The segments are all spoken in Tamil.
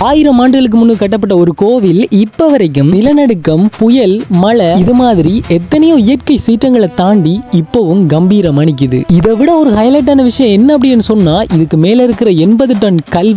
1000 ஆண்டுகளுக்கு முன்பு கட்டப்பட்ட ஒரு கோவில் இப்ப வரைக்கும் நிலநடுக்கம், புயல், மழை இது மாதிரி எத்தனையோ இயற்கை சீற்றங்களை தாண்டி இப்பவும் கம்பீரமா நிக்குது. இதை விட ஒரு ஹைலைட்டான விஷயம் என்ன அப்படின்னு சொன்னா, இதுக்கு மேல இருக்கிற 80 டன் கல்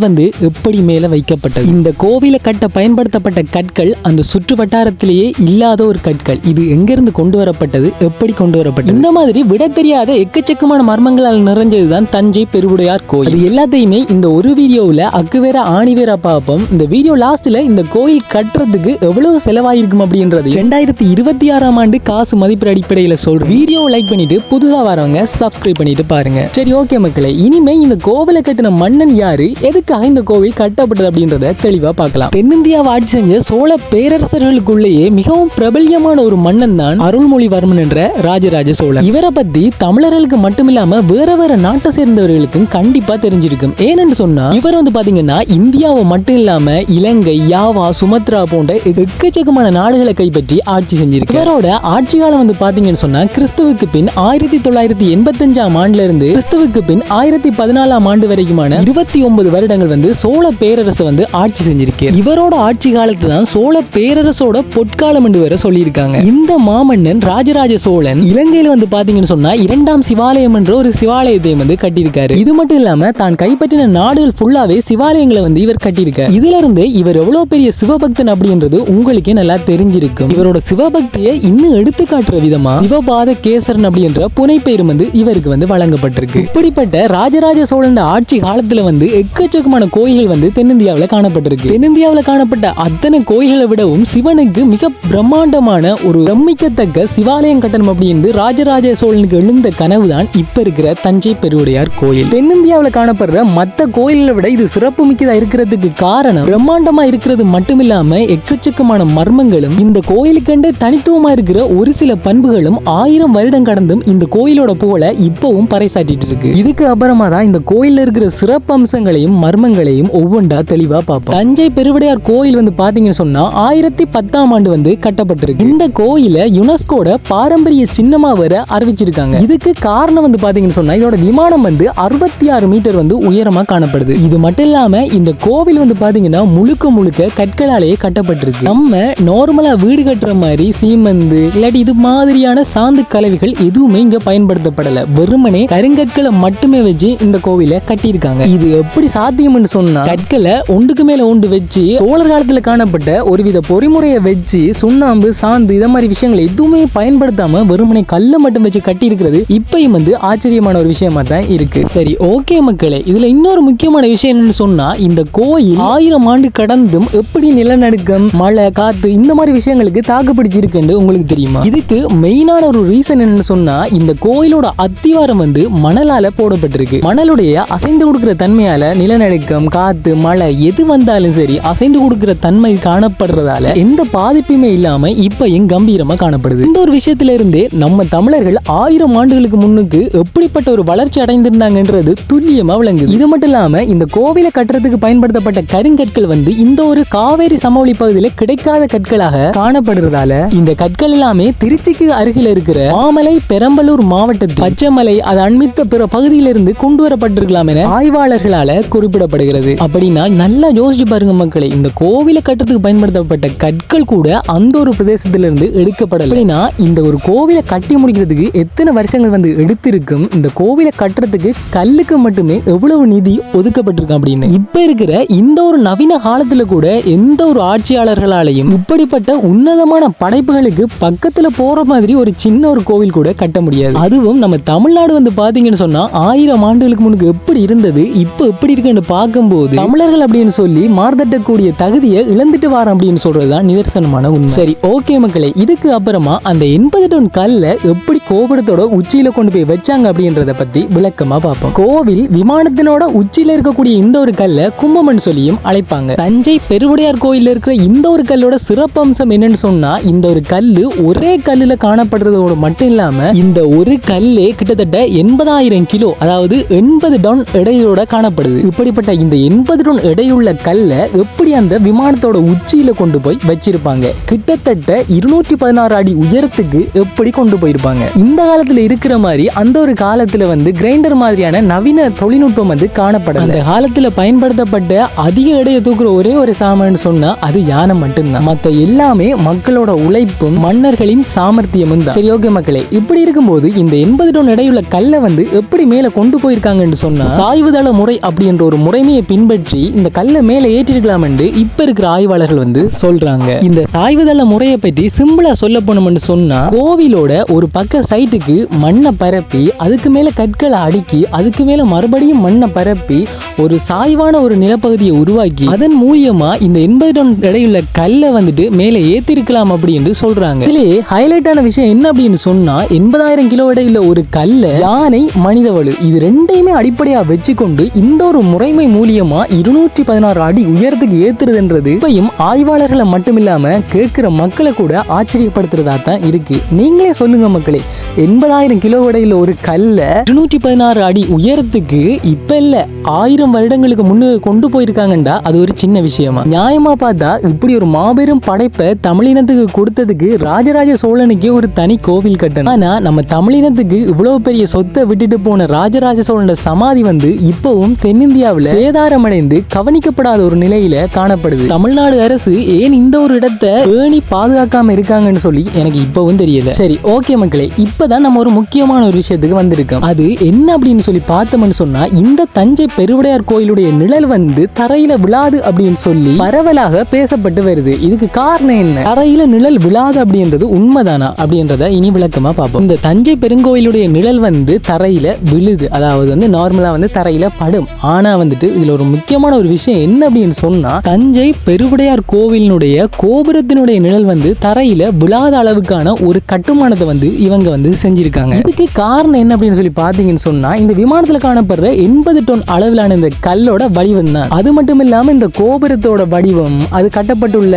எப்படி மேல வைக்கப்பட்டது. இந்த கோவிலை கட்ட பயன்படுத்தப்பட்ட கற்கள் அந்த சுற்று வட்டாரத்திலேயே இல்லாத ஒரு கற்கள். இது எங்க இருந்து கொண்டு வரப்பட்டது, எப்படி கொண்டு வரப்பட்டது, இந்த மாதிரி விட தெரியாத எக்கச்சக்கமான மர்மங்களால் நிறைஞ்சதுதான் தஞ்சை பெருவுடையார் கோயில். அது எல்லாத்தையுமே இந்த ஒரு வீடியோவில் அக்குவேரா ஆணிவேரா பார்ப்போம். இந்த வீடியோ லாஸ்ட்ல இந்த கோயில் கட்டுறதுக்கு எவ்வளவு செலவாயிருக்கும் அப்படின்றது 2026ஆம் ஆண்டு காசு மதிப்பு அடிப்படையில் சொல்றேன். வீடியோ லைக் பண்ணிட்டு புதுசா வரவங்க சப்ஸ்கிரைப் பண்ணிட்டு பாருங்க. சரி, ஓகே மக்களே, இனிமே இந்த கோவிலை கட்டின மன்னன் யாரு, எதுக்காக இந்த கோவில் கட்டப்பட்டது அப்படின்றத தெளிவா பார்க்கலாம். தென்னிந்தியாவை ஆட்சி செஞ்ச சோழ பேரரசர்களுக்குள்ளேயே மிகவும் பிரபல்யமான ஒரு மன்னன் தான் அருள்மொழிவர்மன் என்ற ராஜராஜ சோழன். இவரை பத்தி தமிழர்களுக்கு மட்டுமில்லாம வேற வேற நாட்டை சேர்ந்தவர்களுக்கும் கண்டிப்பா தெரிஞ்சிருக்கும். ஏன்னு சொன்னா இவர் பாத்தீங்கன்னா இந்தியாவை மட்டும் இல்லாம இலங்கை, யாவா, சுமத்ரா போன்ற எக்கச்சக்கமான நாடுகளை கைப்பற்றி ஆட்சி செஞ்சிருக்கு. இவரோட ஆட்சி காலம் பாத்தீங்கன்னு சொன்னா கிறிஸ்துவுக்கு பின் 1985ஆம் ஆண்டுல இருந்து கிறிஸ்துவுக்கு பின் 1014ஆம் ஆண்டு வரைக்குமான 29 வருடங்கள் சோழ பேரரசு ஆட்சி செஞ்சிருக்கு. இவரோட ஆட்சி காலத்து தான் சோழ பேரரசோட பொற்காலம் என்று வேற சொல்லியிருக்காங்க. இந்த மாமன்னன் ராஜராஜ சோழன் இலங்கையில பாத்தீங்கன்னு சொன்னா 2ஆம் சிவாலயம் என்ற ஒரு சிவாலயத்தை கட்டியிருக்காரு. இது மட்டும் இல்லாம தான் கைப்பற்றின நாடுகள் ஃபுல்லாவே சிவாலயங்களை இவர் கட்டியிருக்காரு. இதுல இருந்து இவர் எவ்வளவு பெரிய சிவபக்தன் அப்படின்றது உங்களுக்கே நல்லா தெரிஞ்சிருக்கும். இவரோட சிவபக்தியை இன்னும் எடுத்து காட்டுற விதமா சிவபாத கேசரன் அப்படின்ற புனைப்பெயர் இவருக்கு வழங்கப்பட்டிருக்கு. இப்படிப்பட்ட ராஜராஜ சோழன் ஆட்சி காலத்துல எக்கச்சக்கமான கோயில்கள் தென்னிந்தியாவில் காணப்பட்டிருக்கு. தென்னிந்தியாவில் காணப்பட்ட அத்தனை கோயில்களை விடவும் சிவனுக்கு மிக பிரம்மாண்டமான ஒரு பிரமிக்கத்தக்க சிவாலயம் கட்டணம் அப்படின்னு ராஜராஜ சோழனுக்கு எழுந்த கனவு தான் இப்ப இருக்கிற தஞ்சை பெருவுடையார் கோயில். தென்னிந்தியாவில் காணப்படுற மற்ற கோயில்களை விட இது சிறப்பு மிக்கதா இருக்கிறதுக்கு காரணம் பிரம்மாண்டமா இருக்கிறது மட்டுமில்லாம எக்கச்சக்கமான மர்மங்களும் இந்த கோயிலுக்கண்டே தனித்துவமா இருக்கிற ஒரு சில பண்புகளும் 1000 வருடம் கடந்தும் இந்த கோயிலோட புகழை இப்பவும் பறைசாற்றிட்டு இருக்கு. இதுக்கு அப்புறமா தான் இந்த கோயில்ல இருக்கிற சிறப்பு அம்சங்களையும் மர்மங்களையும் ஒவ்வொன்றா தெளிவா பார்ப்போம். தஞ்சை பெருவுடையார் கோயில் பாத்தீங்கன்னு சொன்னா 1010ஆம் ஆண்டு கட்டப்பட்டிருக்கு. இந்த கோயிலை யுனெஸ்கோட பாரம்பரிய சின்னமா வர அறிவிச்சிருக்காங்க. இதுக்கு காரணம் பாத்தீங்கன்னு சொன்னா இதோட விமானம் 66 மீட்டர் உயரமா காணப்படுது. இது மட்டும் இல்லாம இந்த கோவில் பாத்தீங்கன்னா முழுக்க முழுக்க கற்களாலேயே கட்டப்பட்டிருக்கு. நம்ம நார்மலா வீடு கட்டுற மாதிரி சீமந்து இல்லாட்டி இது மாதிரியான சாந்து கலவைகள் எதுவுமே இங்க பயன்படுத்தப்படல. வெறுமனே கருங்கற்களை மட்டுமே வச்சு இந்த கோவிலை கட்டியிருக்காங்க. இது எப்படி சாத்தியம்னு சொன்னா கற்களை ஒன்றுக்கு மேல ஒன்று வச்சு சோழர் காலத்துல காணப்பட்ட ஒருவித பொறிமுறையை வச்சு சுண்ணாம்பு, சாந்து இத மாதிரி விஷயங்கள் எதுவுமே பயன்படுத்தாம வெறுமனே கல்லை மட்டும் வச்சு கட்டி இருக்கிறது இப்பயும் ஆச்சரியமான ஒரு விஷயமா தான் இருக்கு. சரி, ஓகே மக்களே, இதுல இன்னொரு முக்கியமான விஷயம் என்னன்னு சொன்னா இந்த கோயில் 1000 ஆண்டு கடந்தும் எப்படி நிலநடுக்கம், மழை, காத்து இந்த மாதிரி விஷயங்களுக்கு தாக்கு பிடிச்சிருக்குன்னு உங்களுக்கு தெரியுமா? இதுக்கு மெயினான ஒரு ரீசன் என்னன்னு சொன்னா இந்த கோயிலோட அத்திவாரம் மணலால போடப்பட்டிருக்கு. மணலுடைய அசைந்து கொடுக்கிற தன்மையால நிலநடுக்கம், காத்து, மழை எது வந்தாலும் சரி அசைந்து கொடுக்கிற தன்மை காணப்படுறதால எந்த பாதிப்புமே இல்லாம இப்பயும் கம்பீரமா காணப்படுது. இந்த ஒரு விஷயத்துல இருந்தே நம்ம தமிழர்கள் 1000 ஆண்டுகளுக்கு முன்னுக்கு எப்படிப்பட்ட ஒரு வளர்ச்சி அடைந்திருந்தாங்கன்றது துல்லியமா விளங்குது. இது மட்டும் இல்லாம இந்த கோவிலை கட்டுறதுக்கு பயன்படுத்தப்பட்ட கருங்கற்கள் இந்த ஒரு காவேரி சமவெளி பகுதியில் கிடைக்காத கற்களாக காணப்படுறதால இந்த கற்கள் எல்லாமே திருச்சிக்கு அருகில் இருக்கிற மாமலை, பெரம்பலூர் மாவட்டத்தில் பச்சைமலை அது அண்மித்த பிற பகுதியிலிருந்து கொண்டு வரப்பட்டிருக்கலாம் என ஆய்வாளர்களால குறிப்பிடப்படுகிறது. அப்படின்னா நல்லா யோசிச்சு பாருங்க மக்களே, இந்த கோவிலை கட்டுறதுக்கு பயன்படுத்தப்பட்ட கற்கள் கூட அந்த ஒரு பிரதேசத்திலிருந்து எடுக்கப்படல. அப்படின்னா இந்த ஒரு கோவிலை கட்டி முடிக்கிறதுக்கு எத்தனை வருஷங்கள் எடுத்திருக்கும், இந்த கோவிலை கட்டுறதுக்கு கல்லுக்கு மட்டுமே எவ்வளவு நிதி ஒதுக்கப்பட்டிருக்கும் அப்படின்னு. இப்ப இருக்கிற இந்த ஒரு நவீன காலத்துல கூட எந்த ஒரு ஆட்சியாளர்களாலையும் இப்படிப்பட்ட உன்னதமான படைப்புகளுக்கு பக்கத்துல போற மாதிரி ஒரு சின்ன ஒரு கோவில் கூட கட்ட முடியாது. அதுவும் நம்ம தமிழ்நாடு பாத்தீங்கன்னு சொன்னா 1000 ஆண்டுகளுக்கு முன்னுக்கு எப்படி இருந்தது இப்ப எப்படி இருக்குன்னு பார்க்கும்போது தமிழர்கள் அப்படின்னு சொல்லி மார்த்தட்டக்கூடிய தகுதியை இழந்துட்டு வர அப்படின்னு சொல்றதுதான் நிதர்சனமான உண்மை. சரி, ஓகே மக்களே, இதுக்கு அப்புறமா அந்த 80 டன் கல்ல எப்படி கோபுரத்தோட உச்சியில கொண்டு போய் வச்சாங்க அப்படின்றத பத்தி விளக்கமா பார்ப்போம். கோவில் விமானத்தினோட உச்சியில இருக்கக்கூடிய இந்த ஒரு கல்ல கும்பம்னு சொல்லியும் அழைப்பாங்க. தஞ்சை பெருவுடையார் கோயில் இருக்கிற இந்த ஒரு கல்லோட சிறப்பம்சம் என்னன்னு சொன்னா இந்த ஒரு கல்லு ஒரே கல்லுல காணப்படுறதோட மட்டும் இல்லாம இந்த ஒரு கல்லே கிட்டத்தட்ட 80,000 கிலோ, அதாவது 80 டன் எடையோட காணப்படுது. இப்படிப்பட்ட இந்த 80 டன் எடையுள்ள கல்ல எப்படி அந்த விமானத்தோட உச்சியில கொண்டு போய் வச்சிருப்பாங்க? கிட்டத்தட்ட 216 அடி உயரத்துக்கு எப்படி கொண்டு போயிருப்பாங்க? இந்த காலத்துல இருக்கிற மாதிரி அந்த ஒரு காலத்துல வந்து கிரைண்டர் மாதிரியான நவீன தொழில்நுட்பம் வந்து காணப்படல. அந்த காலத்துல பயன்படுத்தப்பட்ட அதிக எடையை தூக்குற ஒரே ஒரு சாமான் சொன்னா அது யானை மட்டும்தான். மத்த எல்லாமே மக்களோட உழைப்பும் மன்னர்களின் சாமர்த்தியமும் தான். சரி, ஓகே மக்களே, இப்படி இருக்கும்போது இந்த 80 டன் எடையுள்ள கல்லை வந்து எப்படி மேல கொண்டு போயிருக்காங்கன்னு சொன்னா சாய்வுதள முறை அப்படின்ற ஒரு முறைமையை பின்பற்றி இந்த கல்லை மேல ஏற்றிருக்கலாம் என்று இப்ப இருக்கிற ஆய்வாளர்கள் வந்து சொல்றாங்க. இந்த சாய்வுதள முறையை பற்றி சிம்பிளா சொல்ல போனோம்னு சொன்னா கோவிலோட ஒரு பக்க சைட்டுக்கு மண்ணை பரப்பி அதுக்கு மேல கற்களை அடுக்கி அதுக்கு மேல மறுபடியும் மண்ணை பரப்பி ஒரு சாய்வான ஒரு நிலப்பகுதியை உருவாக்கி அதன் மூலியமா இந்த 80 டன் எடையுள்ள கல்லை வந்துட்டு மேலே ஏத்திருக்கலாம் அப்படின்னு சொல்றாங்க. இதுலயே ஹைலைட்டான விஷயம் என்ன அப்படின்னு சொன்னா 80,000 கிலோ எடையுள்ள ஒரு கல்லை யானை, மனித வலு இது ரெண்டையுமே அடிப்படையா வச்சுக்கொண்டு இந்த ஒரு முறைமை மூலியமா 216 அடி உயரத்துக்கு ஏத்துறதுன்றது இப்பயும் ஆய்வாளர்களை மட்டும் இல்லாம கேட்கிற மக்களை கூட ஆச்சரியப்படுத்துறதா தான் இருக்கு. நீங்களே சொல்லுங்க மக்களே, 80,000 கிலோ எடையுள்ள ஒரு கல்லை 216 அடி உயரத்துக்கு இப்ப இல்ல 1000 வருடங்களுக்கு முன்னு கொண்டு போயிருக்காங்கண்டா அது ஒரு சின்ன விஷயமா? நியாயமா பார்த்தா இப்படி ஒரு மாபெரும் படைப்பை தமிழினத்துக்கு கொடுத்ததுக்கு ராஜராஜ சோழனுக்கே ஒரு தனி கோவில் கட்டணும். ஆனா நம்ம தமிழினத்துக்கு இவ்வளவு பெரிய சொத்தை விட்டுட்டு போன ராஜராஜ சோழனோட சமாதி வந்து இப்பவும் தென்னிந்தியாவில் சேதாரமடைந்து கவனிக்கப்படாத ஒரு நிலையில காணப்படுது. தமிழ்நாடு அரசு ஏன் இந்த ஒரு இடத்தை பேணி பாதுகாக்காம இருக்காங்கன்னு சொல்லி எனக்கு இப்பவும் தெரியல. சரி, ஓகே மக்களே, இப்பதான் நம்ம ஒரு முக்கியமான ஒரு விஷயத்துக்கு வந்திருக்கோம். அது என்ன அப்படின்னு சொல்லி பார்த்தோம்னு சொன்னா இந்த தஞ்சை பெருவுடையார் கோயிலுடைய நிழல் வந்து தரையில விழாது அப்படின்னு சொல்லி பரவலாக பேசப்பட்டு வருது. இதுக்கு காரணம் என்ன? தரையில நிழல் விழாது அப்படின்றது உண்மைதானா அப்படின்றத இனி விளக்கமா பார்ப்போம். இந்த தஞ்சை பெருங்கோயிலுடைய நிழல் வந்து தரையில விழுது, அதாவது வந்து நார்மலா வந்து தரையில படும். ஆனா வந்துட்டு இதுல ஒரு முக்கியமான ஒரு விஷயம் என்ன அப்படின்னு சொன்னா தஞ்சை பெருவுடையார் கோவிலினுடைய கோபுரத்தினுடைய நிழல் வந்து தரையில விழாத அளவுக்கான ஒரு கட்டுமானத்தை வந்து இவங்க வந்து செஞ்சிருக்காங்க. இதுக்கு காரணம் என்ன அப்படின்னு சொல்லி பாத்தீங்கன்னு சொன்னா இந்த விமானத்துல காணப்படுற 80 டன் அளவிலான இந்த கல்லோட வடிவம் தான். அது மட்டும் இல்லாம இந்த கோபுரத்தோட வடிவம், அது கட்டப்பட்டுள்ள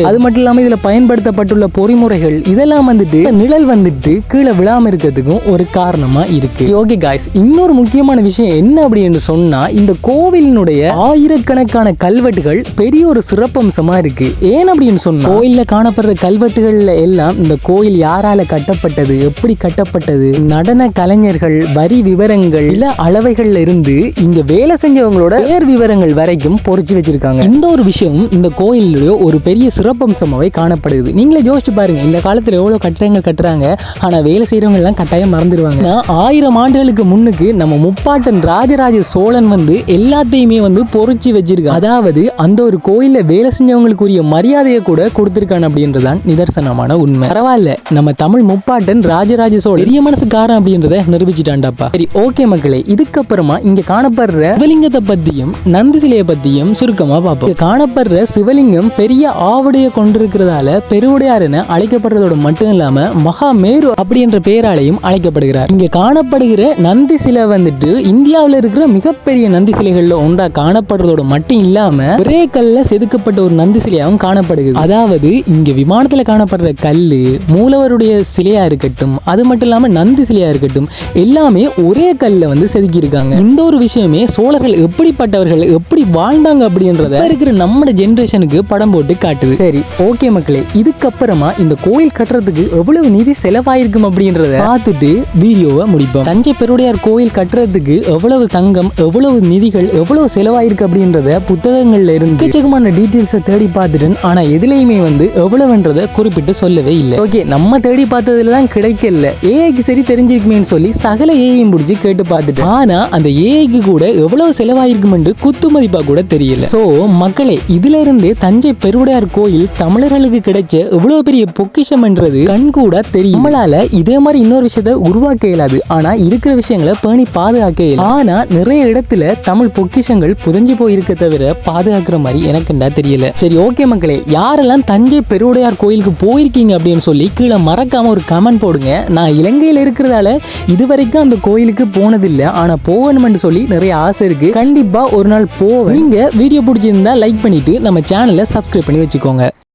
அது மட்டும் இல்லாம இதுல பயன்படுத்தப்பட்டுள்ள பொறிமுறைகள் இதெல்லாம் வந்துட்டு நிழல் வந்துட்டு கீழே விழாம இருக்கிறதுக்கும் ஒரு காரணமா இருக்கு. ஓகே காய்ஸ், இன்னொரு முக்கியமான விஷயம் என்ன அப்படின்னு சொன்னா இந்த கோவிலினுடைய ஆயிரக்கணக்கான கல்வெட்டுகள் பெரிய ஒரு சிறப்பம்சமா இருக்கு. ஏன் அப்படின்னு சொன்னா கோயில்ல காணப்படுற கல்வெட்டுகள்ல எல்லாம் இந்த கோயில் யாரால கட்டப்பட்டது, எப்படி கட்டப்பட்டது, நடன கலைஞர்கள், வரி விவரங்கள், இல்ல அளவைகள்ல இருந்து இங்க வேலை செஞ்சவங்களோட பேர் விவரங்கள் வரைக்கும் பொறிச்சு வச்சிருக்காங்க. இந்த ஒரு விஷயம் இந்த கோயிலுடைய ஒரு பெரிய சிறப்பம்சமாவே காணப்படுது. நீங்களே யோசிச்சு பாருங்க, இந்த காலத்துல எவ்வளவு கட்டடங்கள் கட்டுறாங்க, ஆனா வேலை செய்யறவங்க எல்லாம் கட்டாயம் மறந்துடுவாங்க. 1000 ஆண்டுகளுக்கு முன்னுக்கு நம்ம முப்பாட்டன் ராஜராஜ சோழன் வந்து எல்லாத்தையுமே வந்து பொறிச்சு வச்சிருக்காங்க. அதாவது அந்த ஒரு கோயில்ல வேலை செஞ்சவங்களுக்குரிய மரியாதையை கூட கொடுத்திருக்கான் அப்படின்றதான் நிதர்சனமான உண்மை. பரவாயில்ல, நம்ம தமிழ் முப்பாட்டன் ராஜராஜ சோழன் பெரிய மனசுக்காரன் அப்படின்றத நிரூபிச்சுட்டான்டாப்பா. சரி, ஓகே மக்களே, இதுக்கப்புறமா இங்க காணப்படுற சிவலிங்கத்தை பத்தியும் நந்தி சிலையை பத்தியும் சுருக்கமா பார்ப்போம். காணப்படுற சிவலிங்கம் பெரிய ஆவுடைய கொண்டிருக்கிறதால பெருவுடையார் என அழைக்கப்படுறதோட மட்டும் இல்லாம மகாமேரு அப்படின்ற பெயராலையும் அழைக்கப்படுகிறார். இங்க காணப்படுகிற நந்தி சிலை வந்துட்டு இந்தியாவில் இருக்கிற மிகப்பெரிய நந்தி சிலைகள்ல ஒன்றா காணப்படுறதோட மட்டும் இல்லாம ஒரே கல்ல செதுக்கப்பட்ட ஒரு நந்தி சிலையாகவும் காணப்படுகிறது. அதாவது இங்க விமானத்துல காணப்படுற கல்லு, மூலவருடைய சிலையா இருக்கட்டும், அது மட்டும் இல்லாம நந்தி சிலையா இருக்கட்டும், எல்லாமே ஒரே கல்ல வந்து செதுக்கி இருக்காங்க. இந்த ஒரு விஷயமே சோழர்கள் எப்படிப்பட்டவர்கள், எப்படி வாழ்ந்தாங்க அப்படின்றத இருக்கிற நம்ம ஜெனரேஷனுக்கு படம் போட்டு காட்டுது. சரி, ஓகே மக்களே, இதுக்கப்புறமா இந்த கோயில் கட்டுறதுக்கு எவ்வளவு நிதி செலவாயிருக்கும் அப்படின்றத பார்த்துட்டு வீடியோவை முடிப்போம். தஞ்சை பெருவுடையார் கோயில் கட்டுறதுக்கு எவ்வளவு தங்கம், எவ்வளவு நிதிகள், எவ்வளவு செலவாயிருக்கு அப்படின்றத புத்தகங்கள்ல இருந்து எக்கச்சக்கமான டீட்டெயில்ஸை தேடி பார்த்துட்டேன். ஆனா எதுலையுமே வந்து எவ்வளவுன்றத குறிப்பிட்டு சொல்லவே இல்லை. ஓகே, நம்ம தேடி பார்த்ததுல தான் கிடைக்கல. ஏஐக்கு சரி தெரிஞ்சிருக்குமேன்னு சொல்லி சகல ஏஐயும் பிடிச்சி கேட்டு பார்த்துட்டேன். ஆனா அந்த ஏஐக்கு கூட எவ்வளவு செலவாயிருக்கும் என்று குத்து மதிப்பா கூட தெரியல. சோ மக்களே, இதுல இருந்து தஞ்சை பெருவுடையார் கோயில் தமிழர்களுக்கு கிடைச்ச எவ்வளவு பெரிய பொக்கிஷம் என்றது கண் கூட தெரியும். நம்மளால இதே மாதிரி இன்னொரு விஷயத்தை உருவாக்க இயலாது, ஆனா இருக்கிற விஷயங்களை பேணி பாதுகாக்க இயலும். ஆனா நிறைய இடத்துல தமிழ் பொக்கிஷங்கள் புதஞ்சு போயிருக்க தவிர பாதுகாக்கிற மாதிரி எனக்குண்டா தெரியல. சரி, ஓகே மக்களே, யாரெல்லாம் தஞ்சை பெருவுடையார் கோயிலுக்கு போயிருக்கீங்க அப்படின்னு சொல்லி கீழே மறக்காம ஒரு கமெண்ட் போடுங்க. நான் இலங்கையில இருக்கிறதால இதுவரைக்கும் அந்த கோயிலுக்கு போனதில்லை, ஆனா போகணும்னு சொல்லி நிறைய ஆசை இருக்கு. கண்டிப்பா ஒரு நாள் போவேன். நீங்க வீடியோ பிடிச்சிருந்தா லைக் பண்ணிட்டு நம்ம சேனலை சப்ஸ்கிரைப் பண்ணி வச்சுக்கோங்க.